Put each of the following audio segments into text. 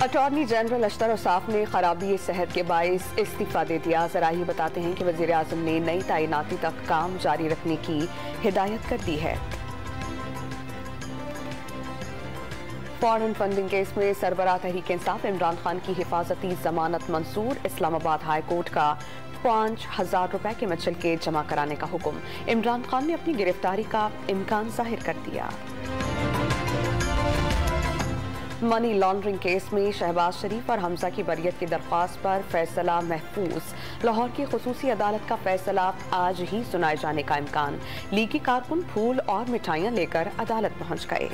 Attorney general अशतर Ausaf ने खराबी सेहत के बाइस इस्तीफा दे दिया। जरा ही बताते हैं कि वज़ीर आज़म ने नई तैनाती तक काम जारी रखने की हिदायत कर दी है। फॉरेन फंडिंग केस में सरबराह तहरीक इंसाफ इमरान खान की हिफाजती जमानत मंसूर। इस्लामाबाद हाई कोर्ट का 5,000 रुपए के मचलके जमा कराने का हुक्म। इमरान खान ने अपनी गिरफ्तारी का इम्कान जाहिर कर दिया। मनी लॉन्ड्रिंग केस में शहबाज शरीफ और हमजा की बरियत की दरख्वास्त पर फैसला महफूज। लाहौर की खुसूसी अदालत का फैसला आज ही सुनाए जाने का इम्कान। लीगी कारकुन फूल और मिठाइयां लेकर अदालत पहुंच गए।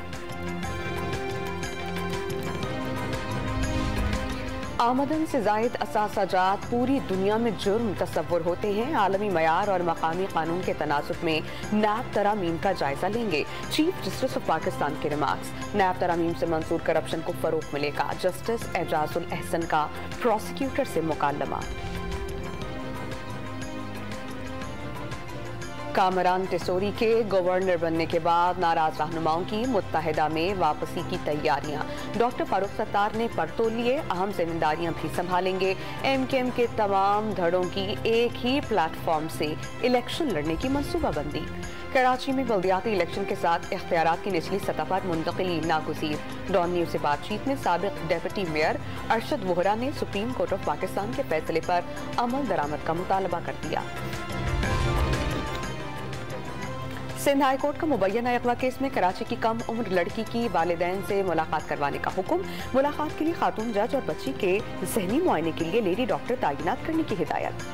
आमदन से जायद असासाजात पूरी दुनिया में जुर्म तस्वुर होते हैं। आलमी मयार और मकामी कानून के तनासुब में नैब तरामीम का जायजा लेंगे। चीफ जस्टिस ऑफ पाकिस्तान के रिमार्क्स। नैब तरामीम से मंसूर करप्शन को फरोग मिलेगा। जस्टिस एजाजुल एहसन का प्रोसिक्यूटर से मुकालमा। कामरान टिसोरी के गवर्नर बनने के बाद नाराज रहनुमाओं की मुत्तहिदा में वापसी की तैयारियां। डॉक्टर फारूक सत्तार ने परतोल लिए, अहम जिम्मेदारियां भी संभालेंगे। MKM के तमाम धड़ों की एक ही प्लेटफॉर्म से इलेक्शन लड़ने की मंसूबाबंदी। कराची में बल्दियाती इलेक्शन के साथ इख्तियारात की निचली सतह पर मुंतकिली नागुज़ीर। डॉन न्यूज़ से बातचीत में साबिक डेप्यूटी मेयर अरशद वोहरा ने सुप्रीम कोर्ट ऑफ पाकिस्तान के फैसले पर अमल दरामद का मुतालबा कर दिया। सिंध हाई कोर्ट का मुबैना अगवा केस में कराची की कम उम्र लड़की की वालिदैन से मुलाकात करवाने का हुक्म। मुलाकात के लिए खातून जज और बच्ची के ज़हनी मुआयने के लिए लेडी डॉक्टर तैनात करने की हिदायत।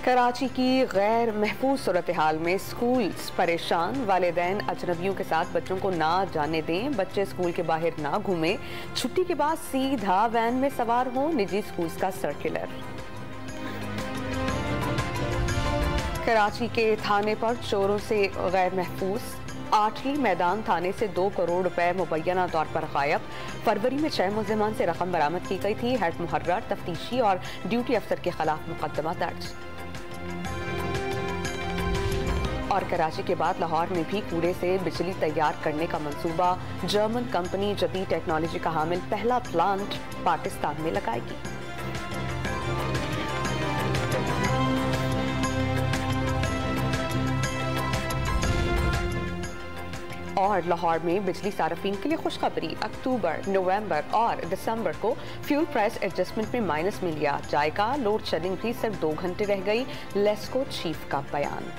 कराची की गैर महफूज सूरत हाल में स्कूल परेशान। वालिदैन अजनबियों के साथ बच्चों को ना जाने दें। बच्चे स्कूल के बाहर ना घूमें। छुट्टी के बाद सीधा वैन में सवार हों। निजी स्कूल का सर्कुलर। कराची के थाने पर चोरों से गैर महफूज। आठली मैदान थाने से 2 करोड़ रुपए मुबैना तौर पर गायब। फरवरी में 6 मुलजिमान से रकम बरामद की गई थी। हेड मुहर्रर, तफ्तीशी और ड्यूटी अफसर के खिलाफ मुकदमा दर्ज। और कराची के बाद लाहौर में भी कूड़े से बिजली तैयार करने का मंसूबा। जर्मन कंपनी जदीद टेक्नोलॉजी का हामिल पहला प्लांट पाकिस्तान में लगाएगी। और लाहौर में बिजली सार्फिन के लिए खुशखबरी। अक्टूबर, नवंबर और दिसंबर को फ्यूल प्राइस एडजस्टमेंट में माइनस में लिया जाएगा। लोड शेडिंग भी सिर्फ 2 घंटे रह गई। लेस्को चीफ का बयान।